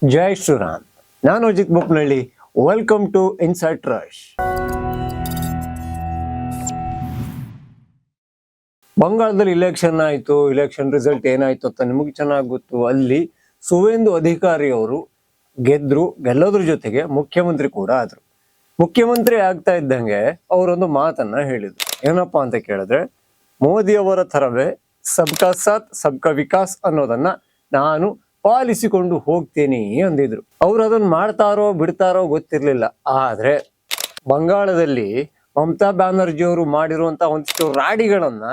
ಜೈ ಶ್ರೀರಾಮ್. ನಾನು Ajit Bopnalli. Welcome to insight rush. ಬಂಗಾಳದಲ್ಲಿ election result ಏನಾಯ್ತು ಅಂತ ನಿಮಗೆ ಚೆನ್ನಾಗಿ ಗೊತ್ತು. ಅಲ್ಲಿ ಸುವೇಂದು ಅಧಿಕಾರಿ ಅವರು ಗೆಲ್ಲೋದ್ರ ಜೊತೆಗೆ ಮುಖ್ಯಮಂತ್ರಿ ಕೂಡ ಆದ್ರು. ಮುಖ್ಯಮಂತ್ರಿ ಆಗ್ತಾ ಇದ್ದಂಗೆ ಅವರೊಂದು ಮಾತನ್ನ ಹೇಳಿದ್ರು. ಏನಪ್ಪಾ ಅಂತ ಕೇಳಿದ್ರೆ, ಮೋದಿ ಅವರ ತರವೇ ಸಬ್ಕಾ ಸಾಥ್ ಸಬ್ಕಾ ವಿಕಾಸ್ ಅನ್ನೋದನ್ನ ನಾನು ಪಾಲಿಸಿಕೊಂಡು ಹೋಗ್ತೀನಿ ಅಂದಿದ್ರು. ಅವ್ರು ಅದನ್ನ ಮಾಡ್ತಾರೋ ಬಿಡ್ತಾರೋ ಗೊತ್ತಿರ್ಲಿಲ್ಲ. ಆದ್ರೆ ಬಂಗಾಳದಲ್ಲಿ ಮಮತಾ ಬ್ಯಾನರ್ಜಿ ಅವರು ಮಾಡಿರುವಂತ ಒಂದಿಷ್ಟು ರಾಡಿಗಳನ್ನ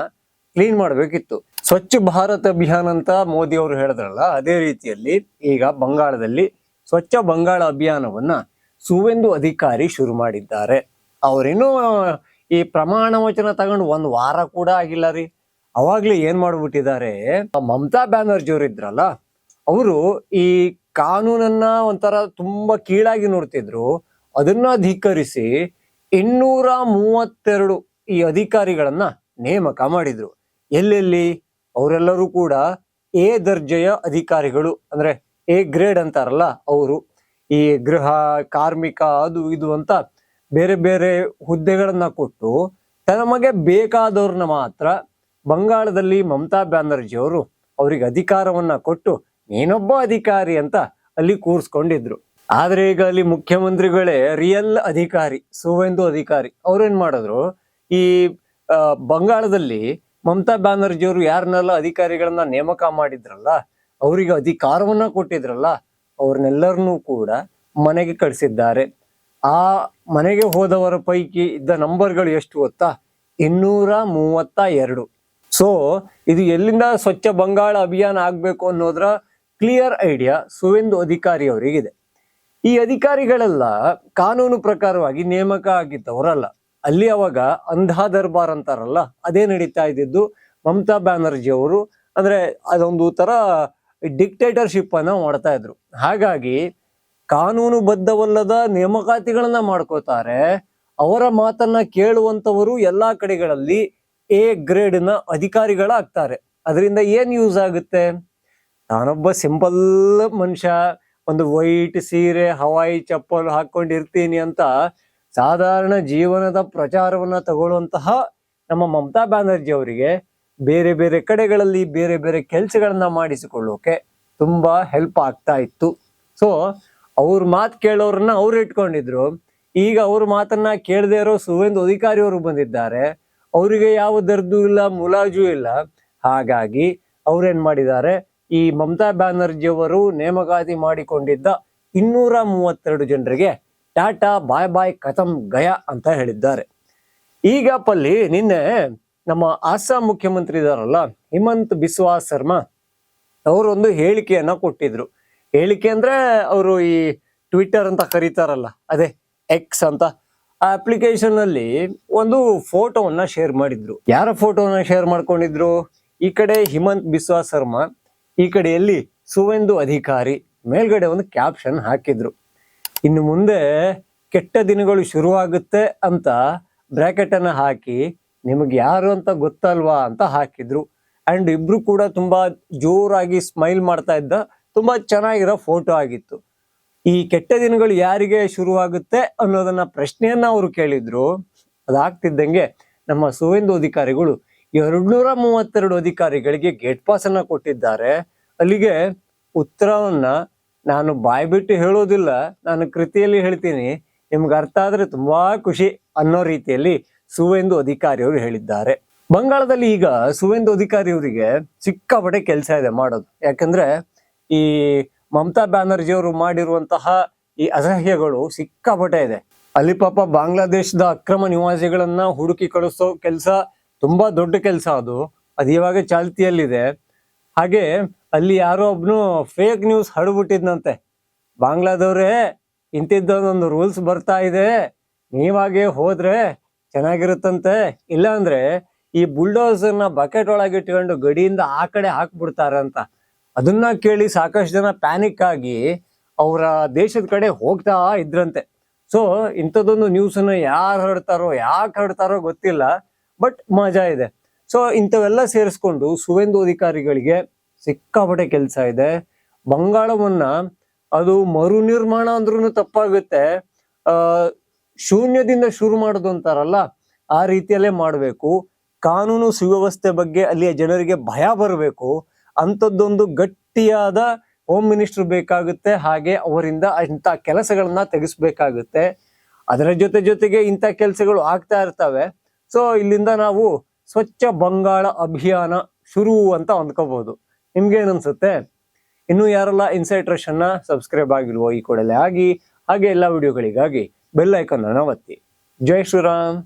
ಕ್ಲೀನ್ ಮಾಡ್ಬೇಕಿತ್ತು. ಸ್ವಚ್ಛ ಭಾರತ್ ಅಭಿಯಾನ ಅಂತ ಮೋದಿ ಅವರು ಹೇಳಿದ್ರಲ್ಲ, ಅದೇ ರೀತಿಯಲ್ಲಿ ಈಗ ಬಂಗಾಳದಲ್ಲಿ ಸ್ವಚ್ಛ ಬಂಗಾಳ ಅಭಿಯಾನವನ್ನ ಸುವೇಂದು ಅಧಿಕಾರಿ ಶುರು ಮಾಡಿದ್ದಾರೆ. ಅವ್ರೇನು ಈ ಪ್ರಮಾಣ ವಚನ ತಗೊಂಡು 1 ವಾರ ಕೂಡ ಆಗಿಲ್ಲ ರೀ. ಅವಾಗ್ಲೇ ಏನ್ ಮಾಡ್ಬಿಟ್ಟಿದ್ದಾರೆ, ಮಮತಾ ಬ್ಯಾನರ್ಜಿ ಅವರು ಇದ್ರಲ್ಲ, ಅವರು ಈ ಕಾನೂನನ್ನ ಒಂಥರ ತುಂಬಾ ಕೀಳಾಗಿ ನೋಡ್ತಿದ್ರು. ಅದನ್ನ ಧಿಕ್ಕರಿಸಿ 232 ಈ ಅಧಿಕಾರಿಗಳನ್ನ ನೇಮಕ ಮಾಡಿದ್ರು. ಎಲ್ಲೆಲ್ಲಿ? ಅವರೆಲ್ಲರೂ ಕೂಡ ಎ ದರ್ಜೆಯ ಅಧಿಕಾರಿಗಳು, ಅಂದ್ರೆ ಎ ಗ್ರೇಡ್ ಅಂತಾರಲ್ಲ ಅವರು. ಈ ಗೃಹ, ಕಾರ್ಮಿಕ, ಅದು ಇದು ಅಂತ ಬೇರೆ ಬೇರೆ ಹುದ್ದೆಗಳನ್ನ ಕೊಟ್ಟು ತಮಗೆ ಬೇಕಾದವ್ರನ್ನ ಮಾತ್ರ ಬಂಗಾಳದಲ್ಲಿ ಮಮತಾ ಬ್ಯಾನರ್ಜಿ ಅವರು ಅವ್ರಿಗೆ ಅಧಿಕಾರವನ್ನ ಕೊಟ್ಟು ನೀನೊಬ್ಬ ಅಧಿಕಾರಿ ಅಂತ ಅಲ್ಲಿ ಕೂರ್ಸ್ಕೊಂಡಿದ್ರು. ಆದ್ರೆ ಈಗ ಅಲ್ಲಿ ಮುಖ್ಯಮಂತ್ರಿಗಳೇ ರಿಯಲ್ ಅಧಿಕಾರಿ, ಸುವೇಂದು ಅಧಿಕಾರಿ. ಅವ್ರೇನ್ ಮಾಡಿದ್ರು, ಈ ಬಂಗಾಳದಲ್ಲಿ ಮಮತಾ ಬ್ಯಾನರ್ಜಿ ಅವರು ಯಾರನ್ನೆಲ್ಲ ಅಧಿಕಾರಿಗಳನ್ನ ನೇಮಕ ಮಾಡಿದ್ರಲ್ಲ, ಅವರಿಗೆ ಅಧಿಕಾರವನ್ನ ಕೊಟ್ಟಿದ್ರಲ್ಲ, ಅವ್ರನ್ನೆಲ್ಲರನ್ನೂ ಕೂಡ ಮನೆಗೆ ಕಳಿಸಿದ್ದಾರೆ. ಆ ಮನೆಗೆ ಹೋದವರ ಪೈಕಿ ಇದ್ದ ನಂಬರ್ಗಳು ಎಷ್ಟು ಗೊತ್ತಾ? 232. ಸೊ ಇದು ಎಲ್ಲಿಂದ ಸ್ವಚ್ಛ ಬಂಗಾಳ ಅಭಿಯಾನ ಆಗ್ಬೇಕು ಅನ್ನೋದ್ರ ಕ್ಲಿಯರ್ ಐಡಿಯಾ ಸುವೇಂದು ಅಧಿಕಾರಿ ಅವರಿಗಿದೆ. ಈ ಅಧಿಕಾರಿಗಳೆಲ್ಲ ಕಾನೂನು ಪ್ರಕಾರವಾಗಿ ನೇಮಕ ಆಗಿದ್ದವರಲ್ಲ. ಅಲ್ಲಿ ಅವಾಗ ಅಂಧಾ ದರ್ಬಾರ್ ಅಂತಾರಲ್ಲ, ಅದೇ ನಡೀತಾ ಇದ್ದಿದ್ದು. ಮಮತಾ ಬ್ಯಾನರ್ಜಿ ಅವರು ಅಂದ್ರೆ ಅದೊಂದು ತರ ಡಿಕ್ಟೇಟರ್ಶಿಪ್ ಅನ್ನ ಮಾಡ್ತಾ ಇದ್ರು. ಹಾಗಾಗಿ ಕಾನೂನು ಬದ್ಧವಲ್ಲದ ನೇಮಕಾತಿಗಳನ್ನ ಮಾಡ್ಕೋತಾರೆ. ಅವರ ಮಾತನ್ನ ಕೇಳುವಂತವರು ಎಲ್ಲಾ ಕಡೆಗಳಲ್ಲಿ ಎ ಗ್ರೇಡ್ ನ ಅಧಿಕಾರಿಗಳಾಗ್ತಾರೆ. ಅದರಿಂದ ಏನ್ ಯೂಸ್ ಆಗುತ್ತೆ? ನಾನೊಬ್ಬ ಸಿಂಪಲ್ ಮನುಷ್ಯ, ಒಂದು ವೈಟ್ ಸೀರೆ, ಹವಾಯಿ ಚಪ್ಪಲ್ ಹಾಕೊಂಡಿರ್ತೀನಿ ಅಂತ ಸಾಧಾರಣ ಜೀವನದ ಪ್ರಚಾರವನ್ನ ತಗೊಳ್ಳುವಂತಹ ನಮ್ಮ ಮಮತಾ ಬ್ಯಾನರ್ಜಿ ಅವರಿಗೆ ಬೇರೆ ಬೇರೆ ಕಡೆಗಳಲ್ಲಿ ಬೇರೆ ಬೇರೆ ಕೆಲಸಗಳನ್ನ ಮಾಡಿಸಿಕೊಳ್ಳೋಕೆ ತುಂಬಾ ಹೆಲ್ಪ್ ಆಗ್ತಾ ಇತ್ತು. ಸೊ ಅವ್ರ ಮಾತು ಕೇಳೋರನ್ನ ಅವ್ರು ಇಟ್ಕೊಂಡಿದ್ರು. ಈಗ ಅವ್ರ ಮಾತನ್ನ ಕೇಳದೇ ಇರೋ ಸುವೇಂದು ಅಧಿಕಾರಿ ಅವರು ಬಂದಿದ್ದಾರೆ. ಅವರಿಗೆ ಯಾವ ದರ್ದು ಇಲ್ಲ, ಮುಲಾಜು ಇಲ್ಲ. ಹಾಗಾಗಿ ಅವ್ರೇನ್ ಮಾಡಿದ್ದಾರೆ, ಈ ಮಮತಾ ಬ್ಯಾನರ್ಜಿ ಅವರು ನೇಮಕಾತಿ ಮಾಡಿಕೊಂಡಿದ್ದ 232 ಜನರಿಗೆ ಟಾಟಾ ಬಾಯ್ ಬಾಯ್ ಖತಮ್ ಗಯಾ ಅಂತ ಹೇಳಿದ್ದಾರೆ. ಈ ಗ್ಯಾಪ್ ಅಲ್ಲಿ ನಿನ್ನೆ ನಮ್ಮ ಅಸ್ಸಾಂ ಮುಖ್ಯಮಂತ್ರಿ ಇದಾರಲ್ಲ, ಹಿಮಂತ್ ಬಿಸ್ವಾ ಶರ್ಮಾ, ಅವರೊಂದು ಹೇಳಿಕೆಯನ್ನ ಕೊಟ್ಟಿದ್ರು. ಹೇಳಿಕೆ ಅಂದ್ರೆ ಅವರು ಈ ಟ್ವಿಟರ್ ಅಂತ ಕರೀತಾರಲ್ಲ, ಅದೇ ಎಕ್ಸ್ ಅಂತ, ಆ ಅಪ್ಲಿಕೇಶನ್ ಅಲ್ಲಿ ಒಂದು ಫೋಟೋವನ್ನ ಶೇರ್ ಮಾಡಿದ್ರು. ಯಾರ ಫೋಟೋವನ್ನ ಶೇರ್ ಮಾಡ್ಕೊಂಡಿದ್ರು? ಈ ಕಡೆ ಹಿಮಂತ್ ಬಿಸ್ವಾ ಶರ್ಮಾ, ಈ ಕಡೆಯಲ್ಲಿ ಸುವೇಂದು ಅಧಿಕಾರಿ. ಮೇಲ್ಗಡೆ ಒಂದು ಕ್ಯಾಪ್ಷನ್ ಹಾಕಿದ್ರು, ಇನ್ನು ಮುಂದೆ ಕೆಟ್ಟ ದಿನಗಳು ಶುರುವಾಗುತ್ತೆ ಅಂತ ಬ್ರಾಕೆಟ್ ಅನ್ನ ಹಾಕಿ ನಿಮಗೆ ಯಾರು ಅಂತ ಗೊತ್ತಲ್ವಾ ಅಂತ ಹಾಕಿದ್ರು. ಅಂಡ್ ಇಬ್ರು ಕೂಡ ತುಂಬಾ ಜೋರಾಗಿ ಸ್ಮೈಲ್ ಮಾಡ್ತಾ ಇದ್ದ ತುಂಬಾ ಚೆನ್ನಾಗಿರೋ ಫೋಟೋ ಆಗಿತ್ತು. ಈ ಕೆಟ್ಟ ದಿನಗಳು ಯಾರಿಗೆ ಶುರುವಾಗುತ್ತೆ ಅನ್ನೋದನ್ನ ಪ್ರಶ್ನೆಯನ್ನ ಅವರು ಕೇಳಿದ್ರು. ಅದಾಗ್ತಿದ್ದಂಗೆ ನಮ್ಮ ಸುವೇಂದು ಅಧಿಕಾರಿಗಳು 232 ಅಧಿಕಾರಿಗಳಿಗೆ ಗೇಟ್ ಪಾಸ್ ಅನ್ನ ಕೊಟ್ಟಿದ್ದಾರೆ. ಅಲ್ಲಿಗೆ ಉತ್ತರವನ್ನ ನಾನು ಬಾಯ್ಬಿಟ್ಟು ಹೇಳೋದಿಲ್ಲ, ನಾನು ಕೃತಿಯಲ್ಲಿ ಹೇಳ್ತೀನಿ, ನಿಮ್ಗೆ ಅರ್ಥ ಆದ್ರೆ ತುಂಬಾ ಖುಷಿ ಅನ್ನೋ ರೀತಿಯಲ್ಲಿ ಸುವೇಂದು ಅಧಿಕಾರಿ ಅವರು ಹೇಳಿದ್ದಾರೆ. ಬಂಗಾಳದಲ್ಲಿ ಈಗ ಸುವೇಂದು ಅಧಿಕಾರಿ ಅವರಿಗೆ ಸಿಕ್ಕಾಪಟ್ಟೆ ಕೆಲಸ ಇದೆ ಮಾಡೋದು. ಯಾಕಂದ್ರೆ ಈ ಮಮತಾ ಬ್ಯಾನರ್ಜಿ ಅವರು ಮಾಡಿರುವಂತಹ ಈ ಅಸಹ್ಯಗಳು ಸಿಕ್ಕಾಪಟ್ಟೆ ಇದೆ. ಅಲ್ಲಿ ಪಾಪ ಬಾಂಗ್ಲಾದೇಶದ ಅಕ್ರಮ ನಿವಾಸಿಗಳನ್ನ ಹುಡುಕಿ ಕಳಿಸೋ ಕೆಲಸ ತುಂಬಾ ದೊಡ್ಡ ಕೆಲಸ. ಅದು ಇವಾಗ ಚಾಲ್ತಿಯಲ್ಲಿದೆ. ಹಾಗೆ ಅಲ್ಲಿ ಯಾರೋ ಒಬ್ನು ಫೇಕ್ ನ್ಯೂಸ್ ಹರಡ್ಬಿಟ್ಟಿದ್ನಂತೆ, ಬಾಂಗ್ಲಾದವ್ರೆ ಇಂತಿದ್ದೊಂದೊಂದು ರೂಲ್ಸ್ ಬರ್ತಾ ಇದೆ, ನೀವಾಗೆ ಹೋದ್ರೆ ಚೆನ್ನಾಗಿರುತ್ತಂತೆ, ಇಲ್ಲ ಅಂದ್ರೆ ಈ ಬುಲ್ಡೋಸರ್ನ ಬಕೆಟ್ ಒಳಗೆ ಇಟ್ಕೊಂಡು ಗಡಿಯಿಂದ ಆ ಕಡೆ ಹಾಕ್ಬಿಡ್ತಾರೆ ಅಂತ. ಅದನ್ನ ಕೇಳಿ ಸಾಕಷ್ಟು ಜನ ಪ್ಯಾನಿಕ್ ಆಗಿ ಅವರ ದೇಶದ ಕಡೆ ಹೋಗ್ತಾ ಇದ್ರಂತೆ. ಸೊ ಇಂಥದ್ದೊಂದು ನ್ಯೂಸ್ ಅನ್ನ ಯಾರು ಹರಡ್ತಾರೋ, ಯಾಕೆ ಹರಡ್ತಾರೋ ಗೊತ್ತಿಲ್ಲ, ಬಟ್ ಮಜಾ ಇದೆ. ಸೊ ಇಂಥವೆಲ್ಲ ಸೇರಿಸ್ಕೊಂಡು ಸುವೇಂದು ಅಧಿಕಾರಿಗಳಿಗೆ ಸಿಕ್ಕಾಪಟ್ಟೆ ಕೆಲಸ ಇದೆ. ಬಂಗಾಳವನ್ನ ಅದು ಮರು ನಿರ್ಮಾಣ ಅಂದ್ರೂ ತಪ್ಪಾಗುತ್ತೆ. ಶೂನ್ಯದಿಂದ ಶುರು ಮಾಡೋದು ಅಂತಾರಲ್ಲ, ಆ ರೀತಿಯಲ್ಲೇ ಮಾಡಬೇಕು. ಕಾನೂನು ಸುವ್ಯವಸ್ಥೆ ಬಗ್ಗೆ ಅಲ್ಲಿಯ ಜನರಿಗೆ ಭಯ ಬರಬೇಕು. ಅಂಥದ್ದೊಂದು ಗಟ್ಟಿಯಾದ ಹೋಮ್ ಮಿನಿಸ್ಟರ್ ಬೇಕಾಗುತ್ತೆ. ಹಾಗೆ ಅವರಿಂದ ಇಂಥ ಕೆಲಸಗಳನ್ನ ತೆಗೆಸ್ಬೇಕಾಗುತ್ತೆ. ಅದರ ಜೊತೆಗೆ ಇಂಥ ಕೆಲಸಗಳು ಆಗ್ತಾ ಇರ್ತವೆ. ಸೊ ಇಲ್ಲಿಂದ ನಾವು ಸ್ವಚ್ಛ ಬಂಗಾಳ ಅಭಿಯಾನ ಶುರು ಅಂತ ಅಂದ್ಕೋಬಹುದು. ನಿಮ್ಗೇನ್ ಅನ್ಸುತ್ತೆ? ಇನ್ನು ಯಾರೆಲ್ಲ ಇನ್ಸೈಟ್ ರಶ್ ಅನ್ನ ಸಬ್ಸ್ಕ್ರೈಬ್ ಆಗಿಲ್ವೋ ಈ ಕೂಡಲೇ ಆಗಿ, ಹಾಗೆ ಎಲ್ಲ ವಿಡಿಯೋಗಳಿಗಾಗಿ ಬೆಲ್ ಐಕಾನ್ ಅನ್ನ ಒತ್ತಿ. ಜೈ ಶ್ರೀರಾಮ್.